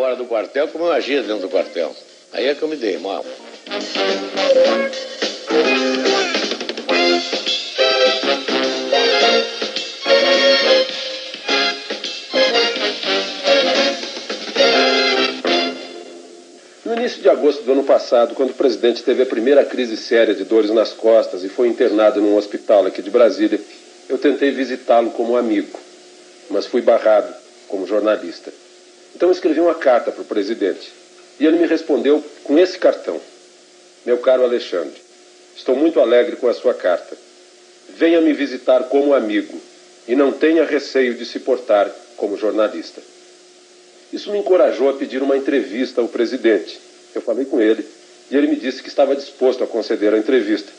fora do quartel como eu agia dentro do quartel. Aí é que eu me dei mal. No início de agosto do ano passado, quando o presidente teve a primeira crise séria de dores nas costas e foi internado num hospital aqui de Brasília, eu tentei visitá-lo como amigo, mas fui barrado como jornalista. Então eu escrevi uma carta para o presidente e ele me respondeu com esse cartão. Meu caro Alexandre, estou muito alegre com a sua carta. Venha me visitar como amigo e não tenha receio de se portar como jornalista. Isso me encorajou a pedir uma entrevista ao presidente. Eu falei com ele e ele me disse que estava disposto a conceder a entrevista.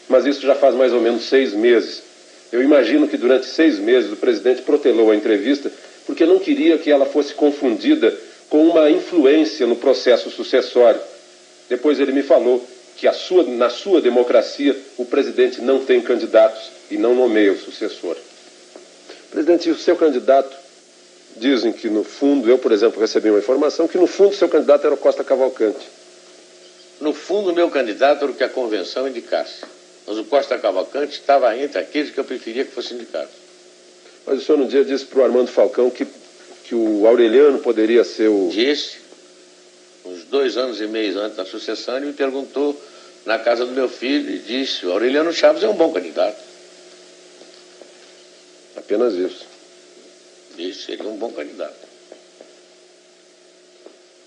Mas isso já faz mais ou menos 6 meses. Eu imagino que durante 6 meses o presidente protelou a entrevista porque não queria que ela fosse confundida com uma influência no processo sucessório. Depois ele me falou que na sua democracia o presidente não tem candidatos e não nomeia o sucessor. Presidente, e o seu candidato? Dizem que no fundo, eu por exemplo recebi uma informação que no fundo o seu candidato era o Costa Cavalcante. No fundo, o meu candidato era o que a convenção indicasse. Mas o Costa Cavalcante estava entre aqueles que eu preferia que fosse indicado. Mas o senhor um dia disse para o Armando Falcão que o Aureliano poderia ser o... Disse, uns 2 anos e meio antes da sucessão, ele me perguntou na casa do meu filho e disse: o Aureliano Chaves é um bom candidato. Apenas isso. Disse, seria um bom candidato.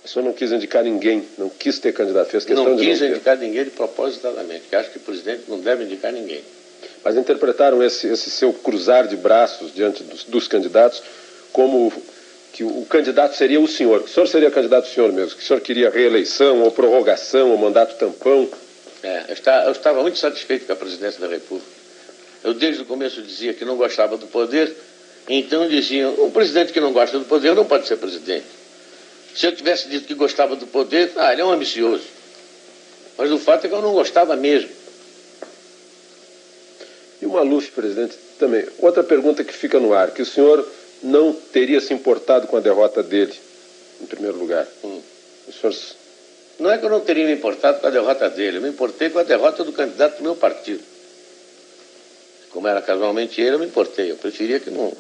O senhor não quis indicar ninguém, não quis ter candidato, fez questão de não ter. Não quis indicar ninguém de propositadamente, que acho que o presidente não deve indicar ninguém. Mas interpretaram esse seu cruzar de braços diante dos candidatos como que o candidato seria o senhor. Que o senhor seria candidato o senhor mesmo, que o senhor queria reeleição, ou prorrogação, ou mandato tampão. Eu estava muito satisfeito com a presidência da República. Eu desde o começo dizia que não gostava do poder, então diziam, um presidente que não gosta do poder não pode ser presidente. Se eu tivesse dito que gostava do poder, ele é um ambicioso. Mas o fato é que eu não gostava mesmo. E o Maluf, presidente, também. Outra pergunta que fica no ar, que o senhor não teria se importado com a derrota dele, em primeiro lugar. O senhor... Não é que eu não teria me importado com a derrota dele, eu me importei com a derrota do candidato do meu partido. Como era casualmente ele, eu me importei, eu preferia que não...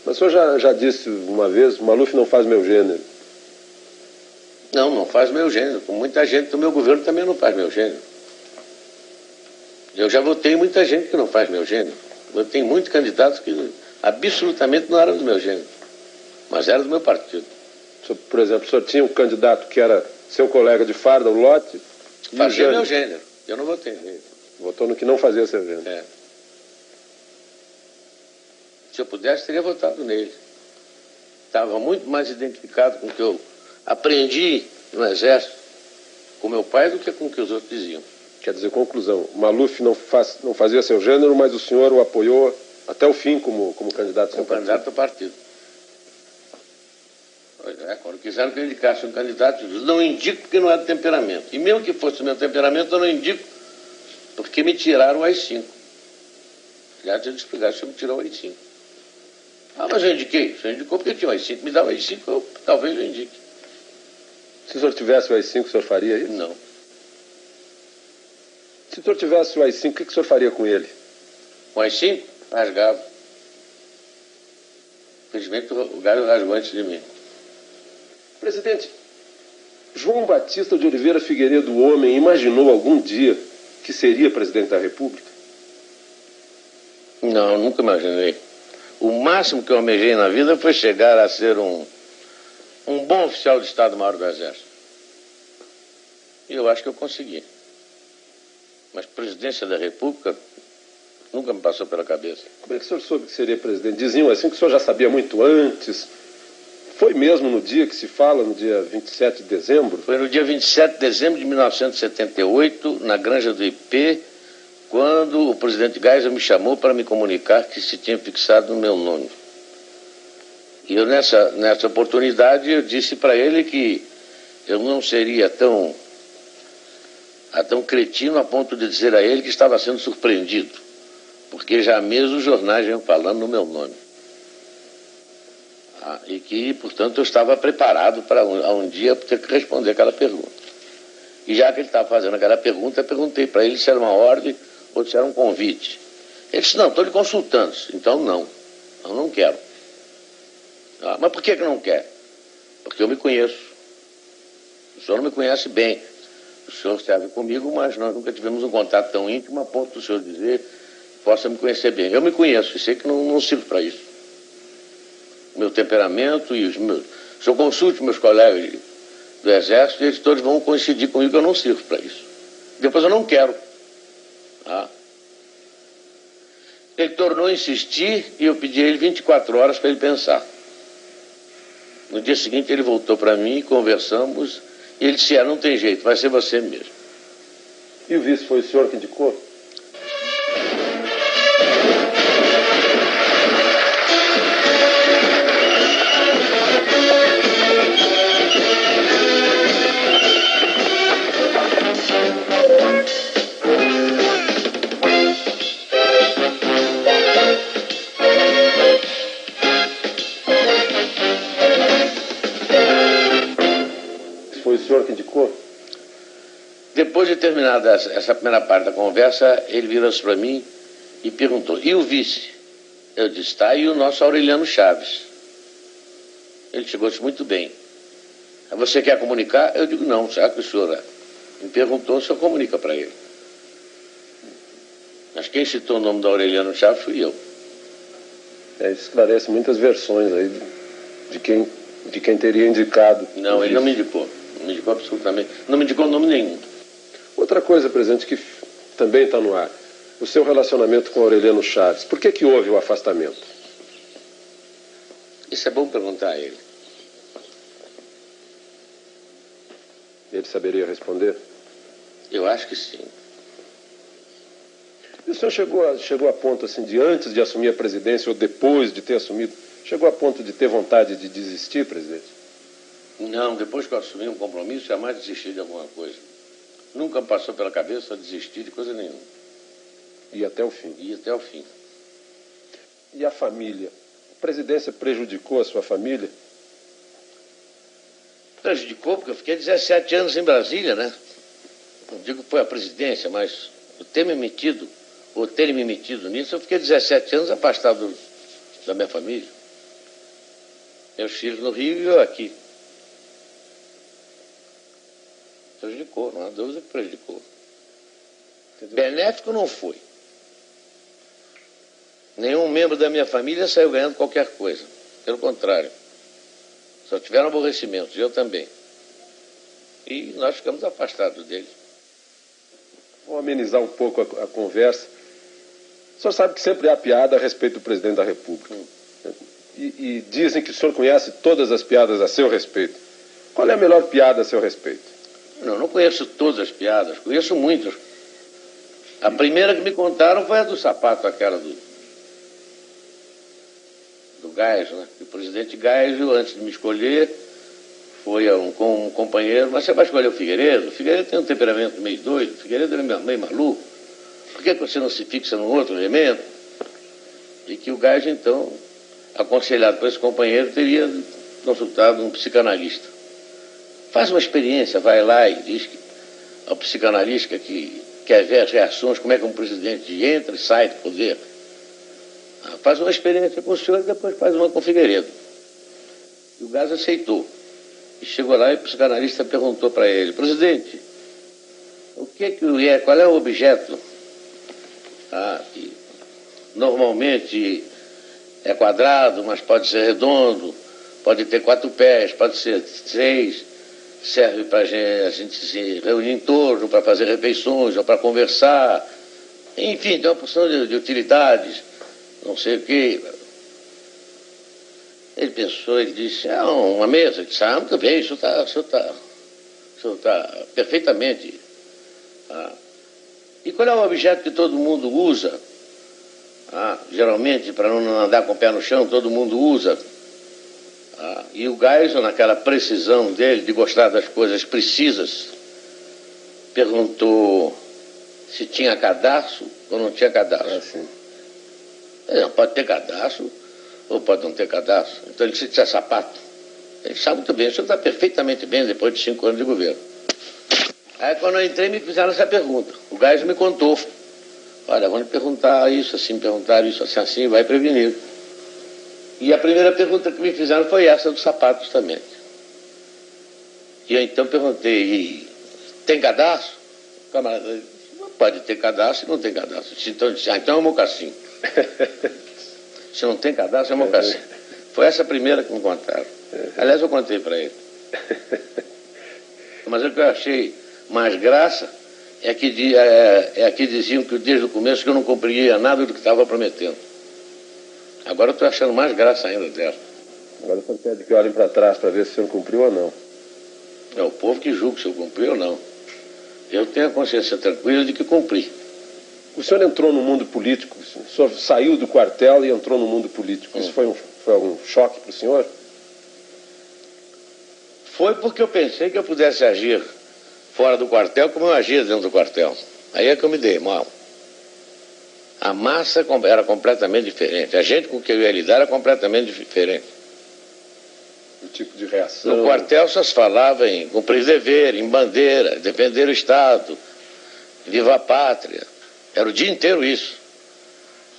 Mas o senhor já disse uma vez, o Maluf não faz meu gênero. Não faz meu gênero. Com muita gente do meu governo também não faz meu gênero. Eu já votei muita gente que não faz meu gênero. Eu tenho muitos candidatos que absolutamente não eram do meu gênero, mas eram do meu partido. Por exemplo, o senhor tinha um candidato que era seu colega de farda, o Lotte? Fazia meu gênero. Eu não votei nele. Votou no que não fazia seu gênero. Se eu pudesse, teria votado nele. Estava muito mais identificado com o que eu aprendi no Exército com meu pai do que com o que os outros diziam. Quer dizer, conclusão, Maluf não fazia seu gênero, mas o senhor o apoiou até o fim como candidato ao seu partido. Candidato ao partido. Quando quiseram que eu indicasse um candidato, eu não indico porque não é do temperamento. E mesmo que fosse o meu temperamento, eu não indico porque me tiraram o AI-5. Aliás, eu explicar se eu me tirou o AI-5. Mas eu indiquei. O senhor indicou porque tinha o AI-5. Me dá o AI-5, talvez eu indique. Se o senhor tivesse o AI-5, o senhor faria isso? Não. Se o senhor tivesse o AI-5, o que o senhor faria com ele? O AI-5? Rasgava. Infelizmente, o galho rasgou antes de mim. Presidente, João Batista de Oliveira Figueiredo, o homem, imaginou algum dia que seria presidente da República? Não, nunca imaginei. O máximo que eu almejei na vida foi chegar a ser um bom oficial de Estado-Maior do Exército. E eu acho que eu consegui. Mas presidência da República nunca me passou pela cabeça. Como é que o senhor soube que seria presidente? Diziam assim que o senhor já sabia muito antes. Foi mesmo no dia que se fala, no dia 27 de dezembro? Foi no dia 27 de dezembro de 1978, na Granja do IP, quando o presidente Geisel me chamou para me comunicar que se tinha fixado no meu nome. E eu, nessa oportunidade, eu disse para ele que eu não seria tão cretino a ponto de dizer a ele que estava sendo surpreendido, porque já mesmo os jornais iam falando no meu nome. E que, portanto, eu estava preparado para um dia ter que responder aquela pergunta. E já que ele estava fazendo aquela pergunta, eu perguntei para ele se era uma ordem ou se era um convite. Ele disse, não, estou lhe consultando. Então, não, eu não quero. Mas por que não quer? Porque eu me conheço. O senhor não me conhece bem. O senhor serve comigo, mas nós nunca tivemos um contato tão íntimo a ponto do senhor dizer possa me conhecer bem. Eu me conheço e sei que não sirvo para isso. O meu temperamento e os meus... Se eu consulte meus colegas do Exército, eles todos vão coincidir comigo que eu não sirvo para isso. Depois eu não quero. Ele tornou a insistir e eu pedi a ele 24 horas para ele pensar. No dia seguinte ele voltou para mim, conversamos, e ele disse, não tem jeito, vai ser você mesmo. E o vice foi o senhor que indicou? Foi o senhor que indicou? Depois de terminada essa primeira parte da conversa, ele virou-se para mim e perguntou, e o vice? Eu disse, tá, e o nosso Aureliano Chaves? Ele chegou-se muito bem. Você quer comunicar? Eu digo, não, já que o senhor me perguntou, o senhor comunica para ele. Mas quem citou o nome do Aureliano Chaves fui eu. Esclarece muitas versões aí de quem teria indicado. Não, ele não me indicou. Não me indicou absolutamente. Não me indicou nome nenhum. Outra coisa, presidente, que também está no ar. O seu relacionamento com Aureliano Chaves. Por que houve o afastamento? Isso é bom perguntar a ele. Ele saberia responder? Eu acho que sim. E o senhor chegou a ponto, assim, de antes de assumir a presidência ou depois de ter assumido, chegou a ponto de ter vontade de desistir, presidente? Não, depois que eu assumi um compromisso, jamais desisti de alguma coisa. Nunca passou pela cabeça desistir de coisa nenhuma. E até o fim? E até o fim. E a família? A presidência prejudicou a sua família? Prejudicou porque eu fiquei 17 anos em Brasília, né? Não digo que foi a presidência, mas o ter me metido nisso, eu fiquei 17 anos afastado da minha família. Meus filhos no Rio e eu aqui. Prejudicou, não há dúvida que prejudicou. Benéfico não foi. Nenhum membro da minha família saiu ganhando qualquer coisa. Pelo contrário. Só tiveram aborrecimentos, eu também. E nós ficamos afastados deles. Vou amenizar um pouco a conversa. O senhor sabe que sempre há piada a respeito do presidente da República. E dizem que o senhor conhece todas as piadas a seu respeito. Qual é a melhor piada a seu respeito? Não conheço todas as piadas, conheço muitas. A primeira que me contaram foi a do sapato, aquela do Geisel, né? O presidente Geisel, antes de me escolher, foi com um companheiro, mas você vai escolher o Figueiredo? O Figueiredo tem um temperamento meio doido, o Figueiredo é meio maluco. Por que você não se fixa num outro elemento? E que o Geisel, então, aconselhado por esse companheiro, teria consultado um psicanalista. Faz uma experiência, vai lá e diz ao psicanalista que quer ver as reações, como é que um presidente entra e sai do poder. Faz uma experiência com o senhor e depois faz uma com o Figueiredo. E o Geisel aceitou. E chegou lá e o psicanalista perguntou para ele, presidente, qual é o objeto que normalmente é quadrado, mas pode ser redondo, pode ter 4 pés, pode ser 6, serve para a gente se reunir em torno, para fazer refeições ou para conversar. Enfim, tem uma porção de utilidades, não sei o quê. Ele pensou, ele disse, uma mesa. Ele disse, muito bem, isso está perfeitamente. E qual é o objeto que todo mundo usa? Geralmente, para não andar com o pé no chão, todo mundo usa. E o Geisel, naquela precisão dele, de gostar das coisas precisas, perguntou se tinha cadarço ou não tinha cadarço. Sim. Não pode ter cadarço ou pode não ter cadastro. Então ele disse que é sapato. Ele sabe muito bem, o senhor está perfeitamente bem depois de 5 anos de governo. Aí quando eu entrei me fizeram essa pergunta. O Gás me contou. Olha, vão lhe perguntar isso assim, perguntar isso assim, assim, vai prevenir. E a primeira pergunta que me fizeram foi essa do sapato, justamente. E eu então perguntei, tem cadastro? O camarada disse, não pode ter cadastro e não tem cadastro. Então eu disse, então é um mocassim. Se não tem cadastro, é um mocassim. Foi essa a primeira que me contaram. Aliás, eu contei para ele. Mas o que eu achei mais graça é que diziam que desde o começo que eu não cumpria nada do que estava prometendo. Agora eu estou achando mais graça ainda dela. Agora você pede que olhem para trás para ver se o senhor cumpriu ou não. É o povo que julga se eu cumpri ou não. Eu tenho a consciência tranquila de que cumpri. O senhor entrou no mundo político, o senhor saiu do quartel e entrou no mundo político. Isso foi um choque para o senhor? Foi porque eu pensei que eu pudesse agir fora do quartel como eu agia dentro do quartel. Aí é que eu me dei mal. A massa era completamente diferente. A gente com quem eu ia lidar era completamente diferente. O tipo de reação... No quartel só se falava em cumprir dever, em bandeira, defender o Estado, viva a pátria. Era o dia inteiro isso.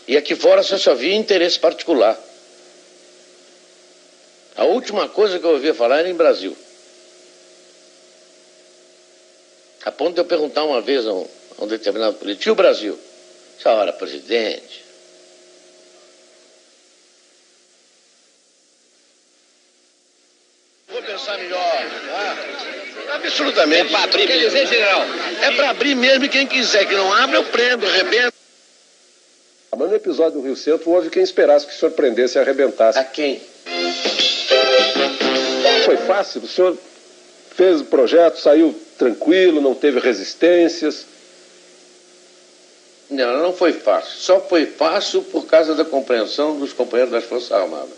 E aqui fora só havia interesse particular. A última coisa que eu ouvia falar era em Brasil. A ponto de eu perguntar uma vez a um determinado político, e o Brasil? Essa hora, presidente. Vou pensar melhor. Absolutamente. É para abrir, quer dizer, general? É para abrir mesmo, e quem quiser que não abra, eu prendo, arrebento. Mas no episódio do Rio Centro houve quem esperasse que o senhor prendesse e arrebentasse. A quem? Foi fácil, o senhor fez o projeto, saiu tranquilo, não teve resistências. Não foi fácil. Só foi fácil por causa da compreensão dos companheiros das Forças Armadas,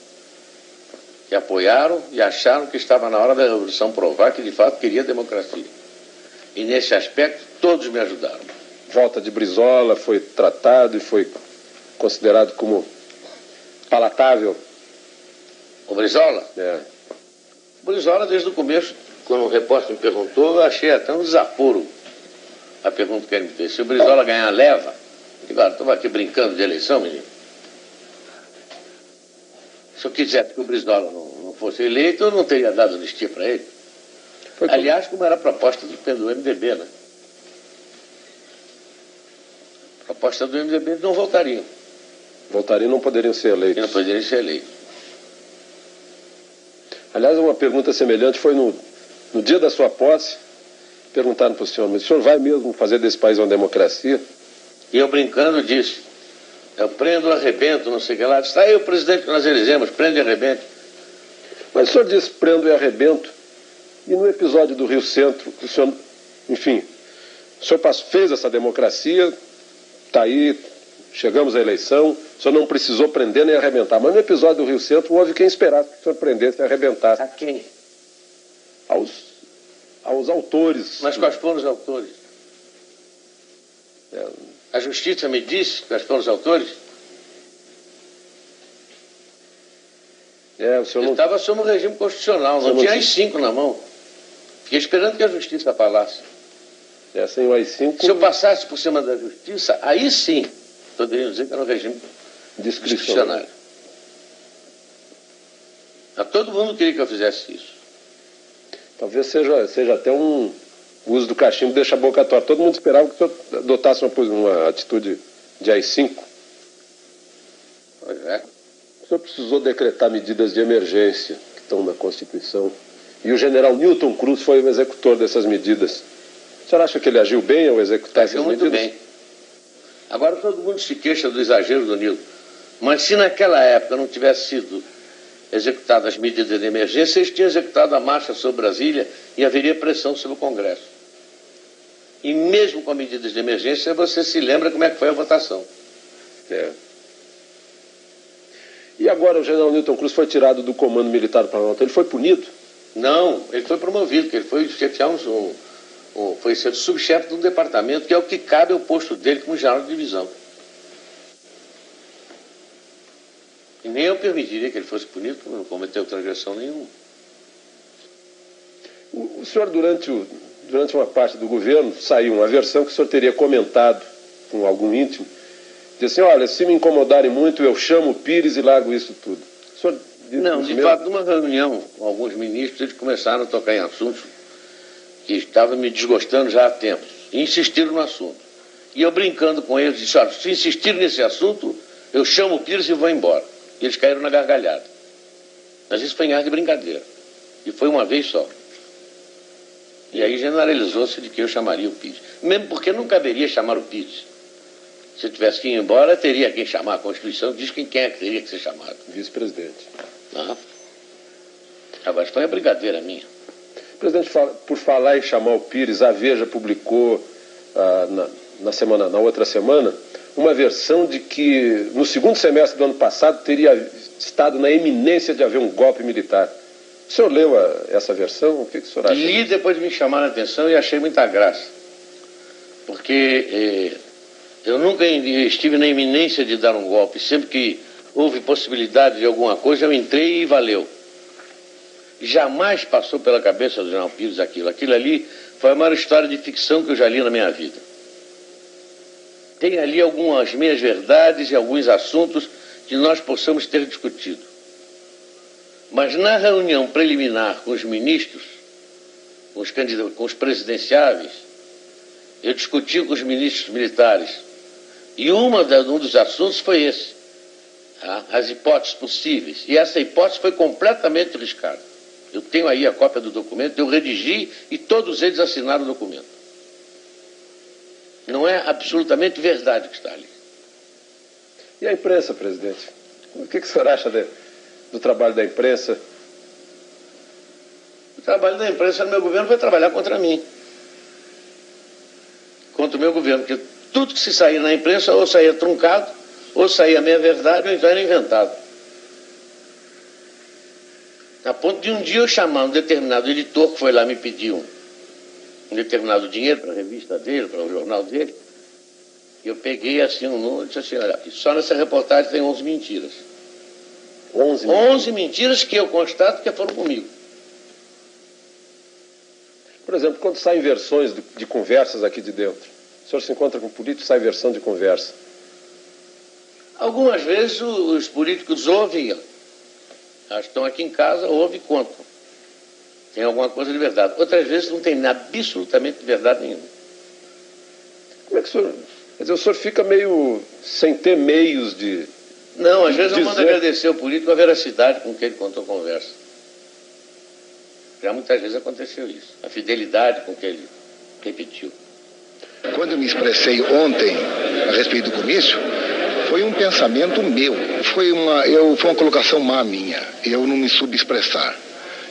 que apoiaram e acharam que estava na hora da Revolução provar que de fato queria democracia. E nesse aspecto todos me ajudaram. Volta de Brizola foi tratado e foi considerado como palatável. O Brizola? É. O Brizola, desde o começo, quando o repórter me perguntou, eu achei até um desaforo a pergunta que ele me fez. Se o Brizola ganhar, leva. E agora, estamos aqui brincando de eleição, menino. Se eu quisesse que o Brizola não fosse eleito, eu não teria dado anistia para ele. Aliás, como era a proposta do MDB, né? A proposta do MDB, eles não voltariam. Voltariam e não poderiam ser eleitos. E não poderiam ser eleitos. Aliás, uma pergunta semelhante foi no dia da sua posse, perguntaram para o senhor, mas o senhor vai mesmo fazer desse país uma democracia? E eu brincando disse, eu prendo, arrebento, não sei o que lá. Está aí o presidente que nós elegemos, prende e arrebente. Mas o senhor disse prendo e arrebento, e no episódio do Rio Centro, o senhor, enfim, o senhor fez essa democracia, está aí, chegamos à eleição, o senhor não precisou prender nem arrebentar, mas no episódio do Rio Centro houve quem esperasse que o senhor prendesse e arrebentasse. A quem? Aos autores. Mas quais foram os autores? A justiça me disse quais foram os autores? O senhor não... estava sob o regime constitucional, não tinha AI-5 na mão. Fiquei esperando que a justiça falasse. Sem o AI-5... Se eu passasse por cima da justiça, aí sim, poderiam dizer que era um regime discricionário. Mas todo mundo queria que eu fizesse isso. Talvez seja até o uso do cachimbo deixa a boca torta. Todo mundo esperava que o senhor adotasse uma atitude de AI-5. Pois é. O senhor precisou decretar medidas de emergência que estão na Constituição. E o general Newton Cruz foi o executor dessas medidas. O senhor acha que ele agiu bem ao executar essas medidas? Agiu muito bem. Agora todo mundo se queixa do exagero do Newton. Mas se naquela época não tivesse sido executadas as medidas de emergência, eles tinham executado a marcha sobre Brasília e haveria pressão sobre o Congresso. E mesmo com medidas de emergência, você se lembra como é que foi a votação. E agora o general Newton Cruz foi tirado do comando militar do Planalto. Ele foi punido? Não, ele foi promovido, porque ele foi chefiar foi ser subchefe de um departamento, que é o que cabe ao posto dele como general de divisão. E nem eu permitiria que ele fosse punido, porque não cometeu transgressão nenhuma. O senhor, durante uma parte do governo, saiu uma versão que o senhor teria comentado com algum íntimo, disse assim, olha, se me incomodarem muito, eu chamo o Pires e largo isso tudo. O senhor disse não, isso de mesmo? fato, numa reunião com alguns ministros, eles começaram a tocar em assuntos que estavam me desgostando já há tempos. E insistiram no assunto. E eu, brincando com eles, disse, olha, se insistirem nesse assunto, eu chamo o Pires e vou embora. E eles caíram na gargalhada. Mas isso foi em ar de brincadeira. E foi uma vez só. E aí generalizou-se de que eu chamaria o Pires. Mesmo porque não caberia chamar o Pires. Se eu tivesse que ir embora, teria quem chamar. A Constituição diz quem é que teria que ser chamado. Vice-presidente. Ah. Agora, foi uma brincadeira minha. Presidente, por falar em chamar o Pires, a Veja publicou na outra semana uma versão de que no segundo semestre do ano passado teria estado na iminência de haver um golpe militar. O senhor leu essa versão? O que o senhor acha? Li, depois de me chamar a atenção, e achei muita graça. Porque eu nunca estive na iminência de dar um golpe. Sempre que houve possibilidade de alguma coisa, eu entrei e valeu. Jamais passou pela cabeça do general Pires aquilo. Aquilo ali foi a maior história de ficção que eu já li na minha vida. Tem ali algumas meias-verdades e alguns assuntos que nós possamos ter discutido. Mas na reunião preliminar com os ministros, com os presidenciáveis, eu discuti com os ministros militares. E um dos assuntos foi esse. As hipóteses possíveis. E essa hipótese foi completamente riscada. Eu tenho aí a cópia do documento, eu redigi e todos eles assinaram o documento. Não é absolutamente verdade o que está ali. E a imprensa, presidente? O que o senhor acha do trabalho da imprensa? O trabalho da imprensa no meu governo foi trabalhar contra mim. Contra o meu governo, porque tudo que se saía na imprensa ou saía truncado, ou saía meia-verdade, ou então era inventado. A ponto de um dia eu chamar um determinado editor que foi lá me pedir um determinado dinheiro para a revista dele, para o jornal dele, e eu peguei assim um número e disse assim, olha, só nessa reportagem tem 11 mentiras. 11 mentiras que eu constato que foram comigo. Por exemplo, quando saem versões de conversas aqui de dentro, o senhor se encontra com um político, sai versão de conversa. Algumas vezes os políticos ouvem, estão aqui em casa, ouvem e contam. Tem alguma coisa de verdade. Outras vezes não tem absolutamente verdade nenhuma. Como é que o senhor... Quer dizer, o senhor fica meio sem ter meios de... Não, às vezes eu mando agradecer ao político a veracidade com que ele contou a conversa. Já muitas vezes aconteceu isso. A fidelidade com que ele repetiu. Quando eu me expressei ontem a respeito do comício, foi um pensamento meu. Foi uma colocação má minha. Eu não me subexpressar.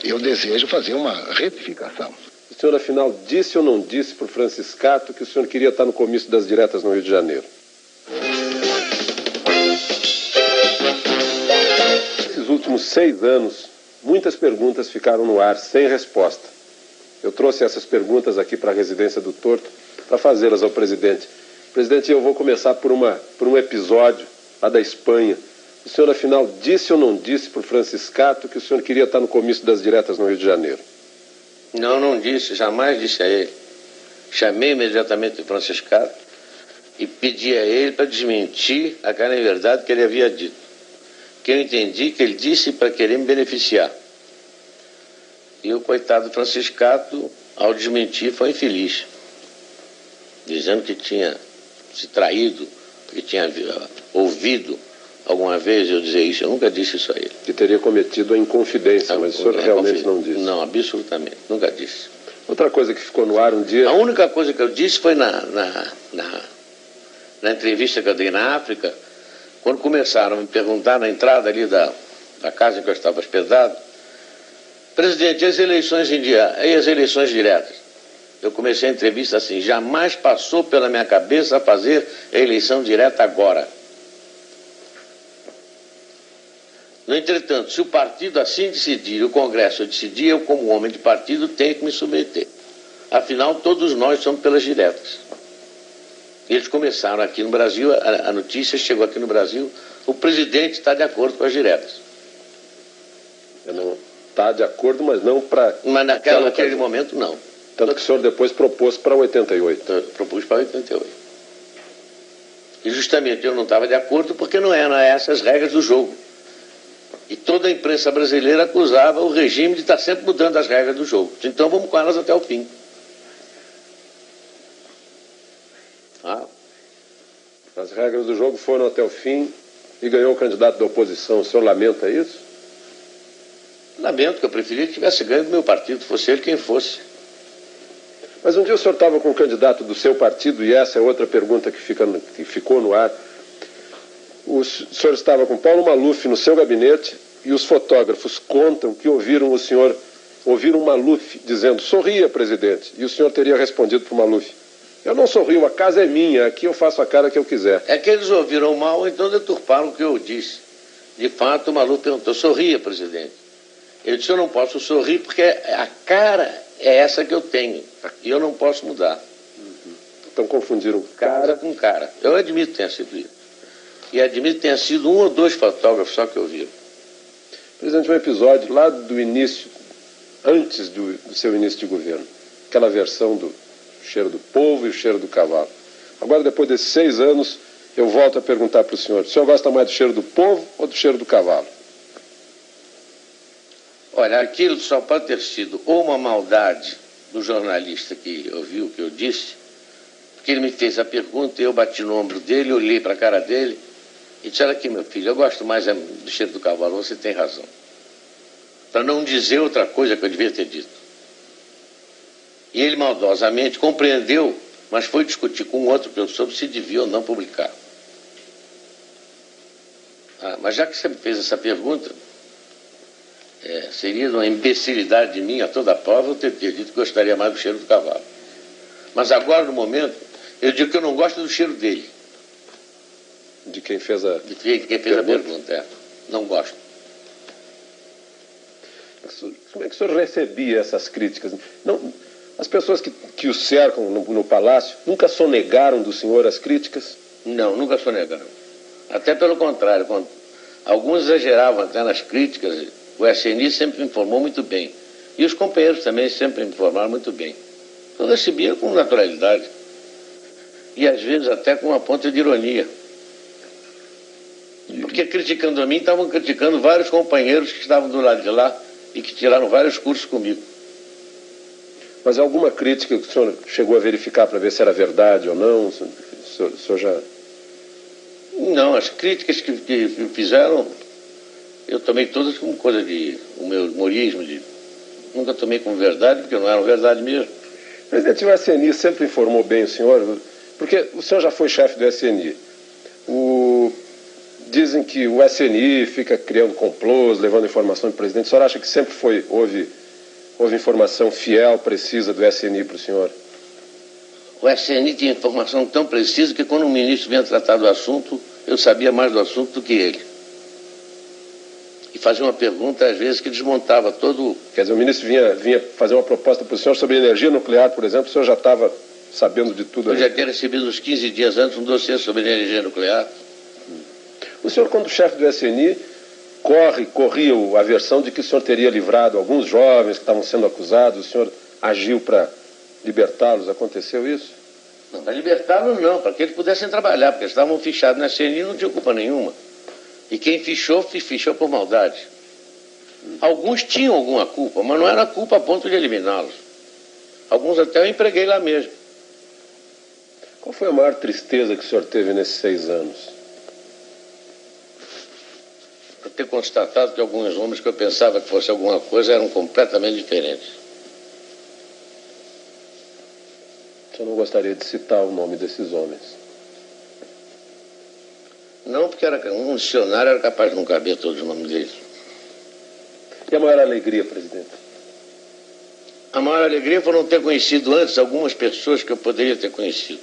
Eu desejo fazer uma retificação. O senhor, afinal, disse ou não disse para o Franciscato que o senhor queria estar no comício das diretas no Rio de Janeiro? Nesses últimos 6 anos, muitas perguntas ficaram no ar, sem resposta. Eu trouxe essas perguntas aqui para a residência do Torto para fazê-las ao presidente. Presidente, eu vou começar por um episódio lá da Espanha. O senhor, afinal, disse ou não disse para o Franciscato que o senhor queria estar no comício das diretas no Rio de Janeiro? Não, não disse, jamais disse a ele. Chamei imediatamente o Franciscato e pedi a ele para desmentir aquela verdade que ele havia dito. Que eu entendi que ele disse para querer me beneficiar. E o coitado Franciscato, ao desmentir, foi infeliz. Dizendo que tinha se traído, que tinha ouvido alguma vez eu dizer isso. Eu nunca disse isso a ele. Que teria cometido a inconfidência, mas o senhor realmente não disse? Não, absolutamente, nunca disse. Outra coisa que ficou no ar um dia... A única coisa que eu disse foi na entrevista que eu dei na África, quando começaram a me perguntar na entrada ali da casa em que eu estava hospedado, presidente, e as eleições diretas? Eu comecei a entrevista assim, jamais passou pela minha cabeça fazer a eleição direta agora. No entretanto, se o partido assim decidir, o Congresso decidir, eu como homem de partido tenho que me submeter. Afinal, todos nós somos pelas diretas. Eles começaram aqui no Brasil, a notícia chegou aqui no Brasil O presidente está de acordo com as diretas. Não está de acordo, mas não para... Mas naquele momento, não. Tanto que o senhor depois propôs para 88. Eu propus para 88. E justamente eu não estava de acordo porque não eram essas regras do jogo. E toda a imprensa brasileira acusava o regime de estar sempre mudando as regras do jogo. Então vamos com elas até o fim. As regras do jogo foram até o fim e ganhou o candidato da oposição. O senhor lamenta isso? Lamento, que eu preferia que tivesse ganho do meu partido, fosse ele quem fosse. Mas um dia o senhor estava com o candidato do seu partido, e essa é outra pergunta que ficou no ar. O senhor estava com Paulo Maluf no seu gabinete e os fotógrafos contam que ouviram Maluf dizendo: sorria, presidente. E o senhor teria respondido para o Maluf: eu não sorrio, a casa é minha, aqui eu faço a cara que eu quiser. É que eles ouviram mal, então deturparam o que eu disse. De fato, o Maluf perguntou: sorria, presidente. Eu disse: eu não posso sorrir porque a cara é essa que eu tenho e eu não posso mudar. Então confundiram cara com cara. Eu admito que tenha sido isso. E admito que tenha sido um ou dois fotógrafos só que ouviram. Presidente, um episódio lá do início, antes do seu início de governo, aquela versão do cheiro do povo e o cheiro do cavalo. Agora, depois desses 6 anos, eu volto a perguntar para o senhor gosta mais do cheiro do povo ou do cheiro do cavalo? Olha, aquilo só pode ter sido ou uma maldade do jornalista que ouviu o que eu disse, porque ele me fez a pergunta e eu bati no ombro dele, olhei para a cara dele e disse: olha aqui, meu filho, eu gosto mais do cheiro do cavalo, você tem razão. Para não dizer outra coisa que eu devia ter dito. E ele maldosamente compreendeu, mas foi discutir com outro sobre se devia ou não publicar. Mas já que você me fez essa pergunta, seria uma imbecilidade de mim, a toda prova, eu ter dito que gostaria mais do cheiro do cavalo. Mas agora, no momento, eu digo que eu não gosto do cheiro dele. De quem fez a pergunta, não gosto. Como é que o senhor recebia essas críticas? Não, as pessoas que o cercam no palácio nunca sonegaram do senhor as críticas? Não, nunca sonegaram. Até pelo contrário, quando alguns exageravam até nas críticas, o SNI sempre me informou muito bem. E os companheiros também sempre me informaram muito bem. Eu recebia com naturalidade. E às vezes até com uma ponta de ironia. Porque criticando a mim, estavam criticando vários companheiros que estavam do lado de lá e que tiraram vários cursos comigo. Mas alguma crítica que o senhor chegou a verificar para ver se era verdade ou não? O senhor já... Não, as críticas que fizeram, eu tomei todas como coisa de... o meu humorismo, nunca tomei como verdade, porque não eram verdade mesmo. Presidente, o SNI sempre informou bem o senhor, porque o senhor já foi chefe do SNI. Dizem que o SNI fica criando complôs, levando informação do presidente. O senhor acha que sempre houve informação fiel, precisa do SNI para o senhor? O SNI tinha informação tão precisa que quando o ministro vinha tratar do assunto, eu sabia mais do assunto do que ele. E fazia uma pergunta, às vezes, que desmontava todo... Quer dizer, o ministro vinha fazer uma proposta para o senhor sobre energia nuclear, por exemplo, o senhor já estava sabendo de tudo? Eu já tinha recebido uns 15 dias antes um dossiê sobre energia nuclear. O senhor, quando chefe do SNI, corria a versão de que o senhor teria livrado alguns jovens que estavam sendo acusados, o senhor agiu para libertá-los, aconteceu isso? Não, para libertá-los não, para que eles pudessem trabalhar, porque eles estavam fichados na SNI e não tinham culpa nenhuma. E quem fichou por maldade. Alguns tinham alguma culpa, mas não era culpa a ponto de eliminá-los. Alguns até eu empreguei lá mesmo. Qual foi a maior tristeza que o senhor teve nesses 6 anos? Por ter constatado que alguns homens que eu pensava que fosse alguma coisa eram completamente diferentes. O senhor não gostaria de citar o nome desses homens? Não, porque um dicionário era capaz de não caber todos os nomes deles. E a maior alegria, presidente? A maior alegria foi não ter conhecido antes algumas pessoas que eu poderia ter conhecido.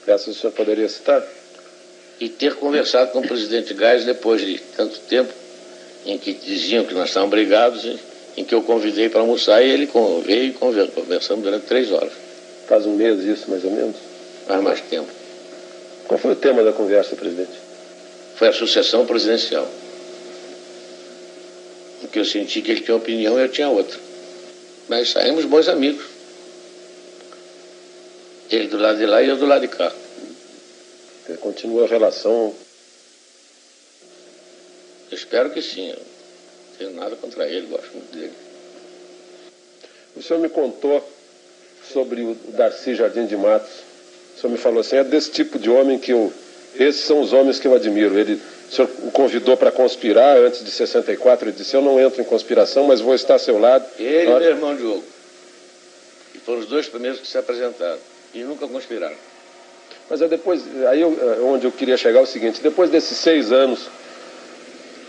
Essas o senhor poderia citar? E ter conversado com o presidente Geisel depois de tanto tempo, em que diziam que nós estávamos brigados, em que eu convidei para almoçar e ele veio e conversamos durante 3 horas. Faz um mês isso, mais ou menos? Faz mais tempo. Qual foi o tema da conversa, presidente? Foi a sucessão presidencial. Porque eu senti que ele tinha uma opinião e eu tinha outra. Mas saímos bons amigos. Ele do lado de lá e eu do lado de cá. Continua a relação? Eu espero que sim. Eu não tenho nada contra ele, gosto muito dele. O senhor me contou sobre o Darcy Jardim de Matos. O senhor me falou assim, é desse tipo de homem que eu... Esses são os homens que eu admiro. O senhor o convidou para conspirar antes de 64. Ele disse, eu não entro em conspiração, mas vou estar ao seu lado. Ele e meu irmão Diogo. E foram os dois primeiros que se apresentaram. E nunca conspiraram. Mas é depois... Aí onde eu queria chegar é o seguinte, depois desses 6 anos,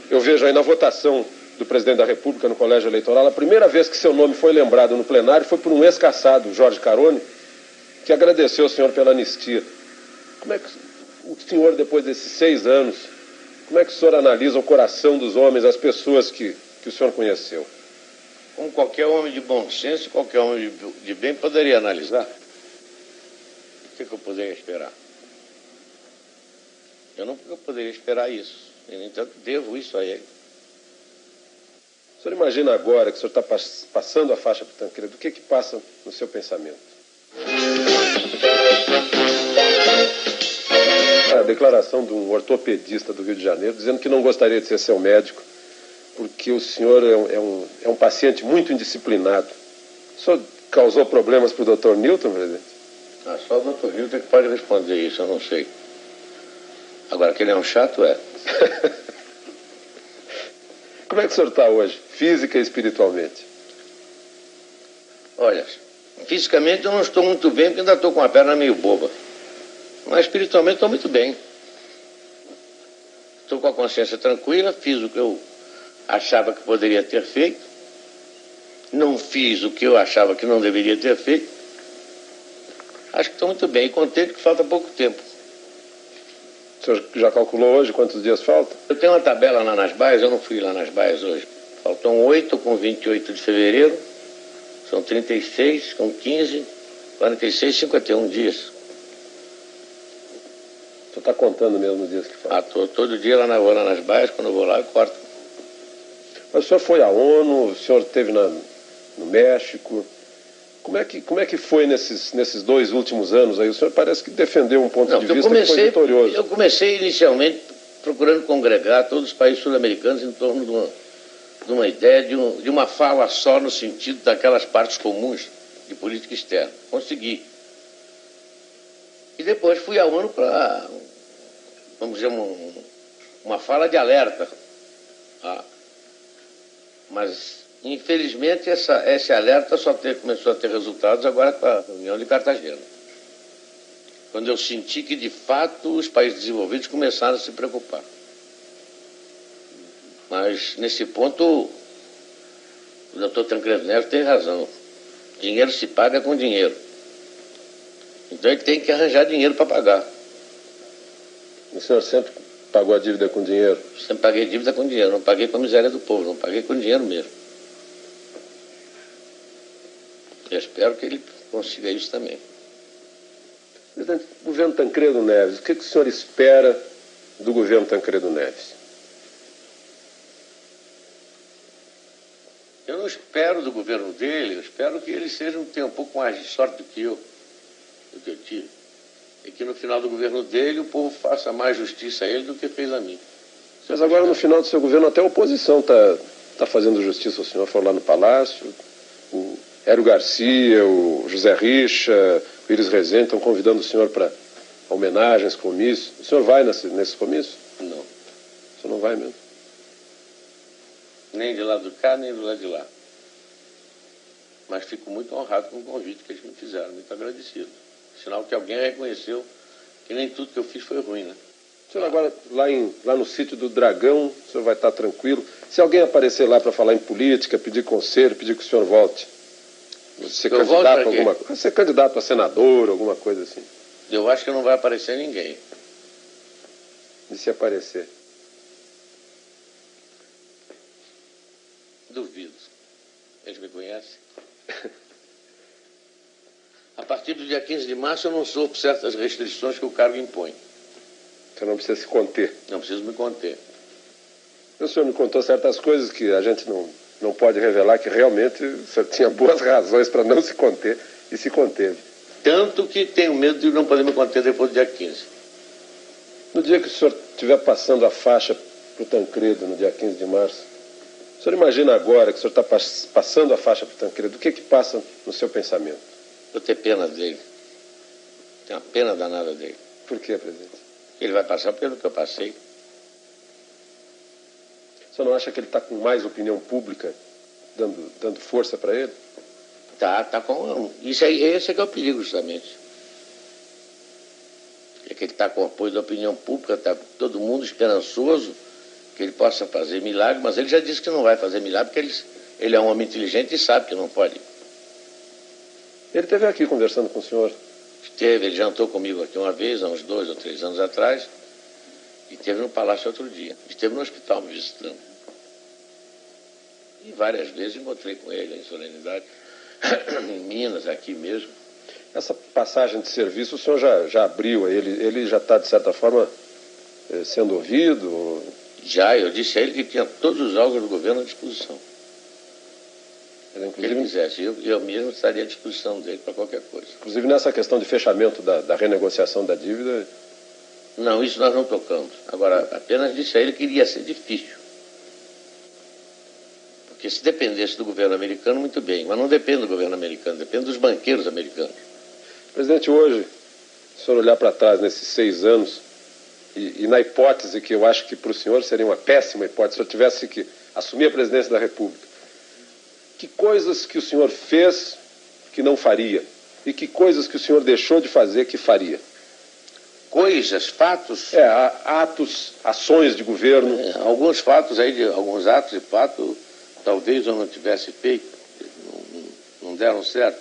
eu vejo aí na votação do presidente da República no colégio eleitoral, a primeira vez que seu nome foi lembrado no plenário foi por um ex-caçado, Jorge Carone, que agradeceu ao senhor pela anistia. Como é que o senhor, depois desses 6 anos, como é que o senhor analisa o coração dos homens, as pessoas que o senhor conheceu? Como qualquer homem de bom senso, qualquer homem de bem poderia analisar. O que eu poderia esperar? Eu não poderia esperar isso. E, no entanto, devo isso a ele. O senhor imagina agora que o senhor está passando a faixa para o Tancredo, o que passa no seu pensamento? A declaração de um ortopedista do Rio de Janeiro, dizendo que não gostaria de ser seu médico, porque o senhor é um paciente muito indisciplinado. O senhor causou problemas para o Dr. Newton, presidente? Só o Dr. Newton que pode responder isso, eu não sei. Agora, que ele é um chato, é. Como é que o senhor está hoje, física e espiritualmente? Olha, fisicamente eu não estou muito bem, porque ainda estou com a perna meio boba. Mas espiritualmente estou muito bem. Estou com a consciência tranquila, fiz o que eu achava que poderia ter feito. Não fiz o que eu achava que não deveria ter feito. Acho que estou muito bem e contente que falta pouco tempo. O senhor já calculou hoje quantos dias faltam? Eu tenho uma tabela lá nas baias, eu não fui lá nas baias hoje. Faltam 8 com 28 de fevereiro, são 36 com 15, 46, 51 dias. O senhor está contando mesmo os dias que faltam? Todo dia vou lá nas baias, quando eu vou lá eu corto. Mas o senhor foi à ONU, o senhor esteve no México. Como é que foi nesses 2 últimos anos aí? O senhor parece que defendeu um ponto de vista que foi vitorioso. Eu comecei inicialmente procurando congregar todos os países sul-americanos em torno de uma ideia, de uma fala só no sentido daquelas partes comuns de política externa. Consegui. E depois fui à ONU para, vamos dizer, uma fala de alerta. Mas, infelizmente, esse alerta começou a ter resultados agora com a reunião de Cartagena. Quando eu senti que, de fato, os países desenvolvidos começaram a se preocupar. Mas, nesse ponto, o Dr. Tancredo Neves tem razão. Dinheiro se paga com dinheiro. Então, ele tem que arranjar dinheiro para pagar. O senhor sempre pagou a dívida com dinheiro? Sempre paguei dívida com dinheiro. Não paguei com a miséria do povo, não paguei com dinheiro mesmo. Eu espero que ele consiga isso também. Presidente, governo Tancredo Neves, o que o senhor espera do governo Tancredo Neves? Eu não espero do governo dele, eu espero que ele tenha um pouco mais de sorte do que eu tive. E que no final do governo dele o povo faça mais justiça a ele do que fez a mim. Mas agora no final do seu governo até a oposição está fazendo justiça ao senhor. Foi lá no Palácio, o Hélio Garcia, o José Richa, o Iris Rezende estão convidando o senhor para homenagens, comícios. O senhor vai nesses comícios? Não. O senhor não vai mesmo? Nem de lá do cá, nem do lado de lá. Mas fico muito honrado com o convite que eles me fizeram, muito agradecido. Sinal que alguém reconheceu que nem tudo que eu fiz foi ruim, né? O senhor agora, lá no sítio do Dragão, o senhor vai estar tranquilo. Se alguém aparecer lá para falar em política, pedir conselho, pedir que o senhor volte, ser candidato a senador, alguma coisa assim. Eu acho que não vai aparecer ninguém. E se aparecer? Duvido. Eles me conhecem. A partir do dia 15 de março eu não sofro certas restrições que o cargo impõe. Você não precisa se conter. Não preciso me conter. O senhor me contou certas coisas que a gente não pode revelar, que realmente o senhor tinha boas razões para não se conter e se conteve. Tanto que tenho medo de não poder me conter depois do dia 15. No dia que o senhor estiver passando a faixa para o Tancredo, no dia 15 de março, o senhor imagina agora que o senhor está passando a faixa para o Tancredo, o que passa no seu pensamento? Eu tenho pena dele. Tenho uma pena danada dele. Por quê, presidente? Ele vai passar pelo que eu passei. O senhor não acha que ele está com mais opinião pública dando força para ele? Tá com... Esse é que é o perigo, justamente. É que ele está com o apoio da opinião pública, está todo mundo esperançoso que ele possa fazer milagre, mas ele já disse que não vai fazer milagre, porque ele é um homem inteligente e sabe que não pode. Ele esteve aqui conversando com o senhor. Ele jantou comigo aqui uma vez, há uns 2 ou 3 anos atrás, e esteve no Palácio outro dia. Esteve no hospital me visitando. E várias vezes encontrei com ele em solenidade, em Minas, aqui mesmo. Essa passagem de serviço o senhor já abriu, ele já está, de certa forma, sendo ouvido? Já, eu disse a ele que tinha todos os órgãos do governo à disposição. Se ele quisesse, eu mesmo estaria à disposição dele para qualquer coisa. Inclusive nessa questão de fechamento da renegociação da dívida? Não, isso nós não tocamos. Agora, apenas disse a ele que iria ser difícil. Porque se dependesse do governo americano, muito bem. Mas não depende do governo americano, depende dos banqueiros americanos. Presidente, hoje, se o senhor olhar para trás nesses 6 anos, e na hipótese que eu acho que para o senhor seria uma péssima hipótese, se eu tivesse que assumir a presidência da República, que coisas que o senhor fez que não faria? E que coisas que o senhor deixou de fazer que faria? Coisas, fatos? Atos, ações de governo. Alguns fatos aí, alguns atos e fatos, talvez eu não tivesse feito, não deram certo.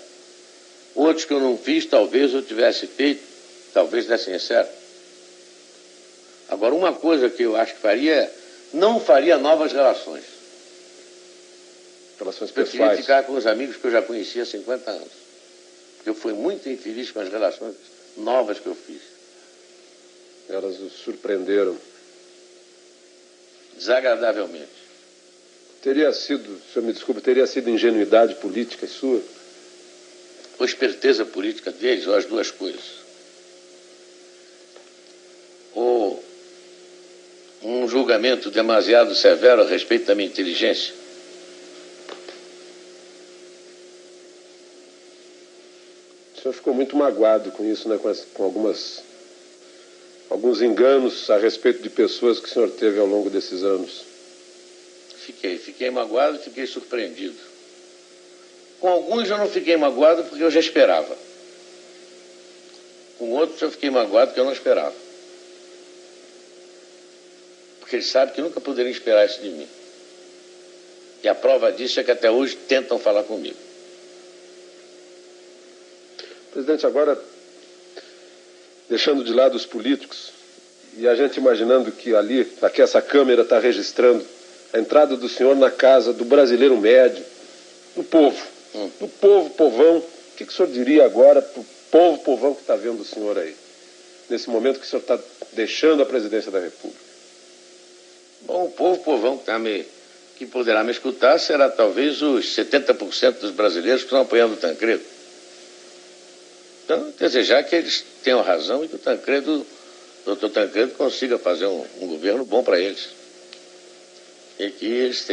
Outros que eu não fiz, talvez eu tivesse feito, talvez dessem certo. Agora, uma coisa que eu acho que faria, não faria novas relações. Relações Eu pessoais. queria ficar com os amigos que eu já conhecia há 50 anos. Eu fui muito infeliz com as relações novas que eu fiz. Elas o surpreenderam. Desagradavelmente. Teria sido, o senhor me desculpe, teria sido ingenuidade política sua? Ou esperteza política deles, ou as duas coisas. Ou um julgamento demasiado severo a respeito da minha inteligência. O senhor ficou muito magoado com isso, né? Com alguns enganos a respeito de pessoas que o senhor teve ao longo desses anos. Fiquei magoado, fiquei surpreendido. Com alguns eu não fiquei magoado porque eu já esperava. Com outros eu fiquei magoado porque eu não esperava. Porque eles sabem que nunca poderiam esperar isso de mim. E a prova disso é que até hoje tentam falar comigo. Presidente, agora, deixando de lado os políticos, e a gente imaginando que aqui essa câmera está registrando a entrada do senhor na casa do brasileiro médio, do povo, povão, o que o senhor diria agora para o povão que está vendo o senhor aí, nesse momento que o senhor está deixando a presidência da República? Bom, o povão que poderá me escutar será talvez os 70% dos brasileiros que estão apoiando o Tancredo. Então, desejar que eles tenham razão e que o doutor Tancredo consiga fazer um governo bom para eles. E que eles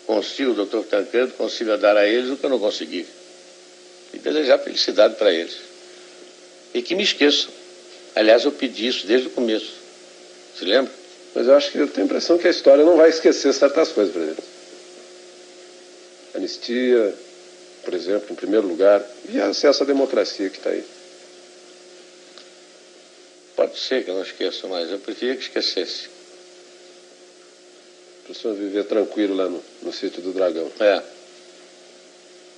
o doutor Tancredo consiga dar a eles o que eu não consegui. E desejar felicidade para eles. E que me esqueçam. Aliás, eu pedi isso desde o começo. Se lembra? Mas eu tenho a impressão que a história não vai esquecer certas coisas, presidente. Anistia, por exemplo, em primeiro lugar, e acesso à democracia que está aí. Pode ser que eu não esqueça, mas eu preferia que esquecesse. Para o senhor viver tranquilo lá no sítio do Dragão.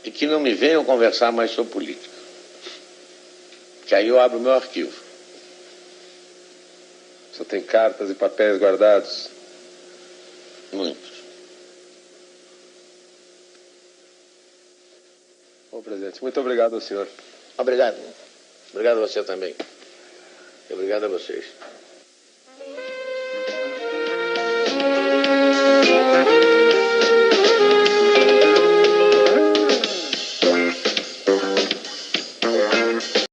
E que não me venham conversar mais sobre política. Que aí eu abro o meu arquivo. O senhor tem cartas e papéis guardados? Muitos. Bom, presidente, muito obrigado ao senhor. Obrigado. Obrigado a você também. E obrigado a vocês.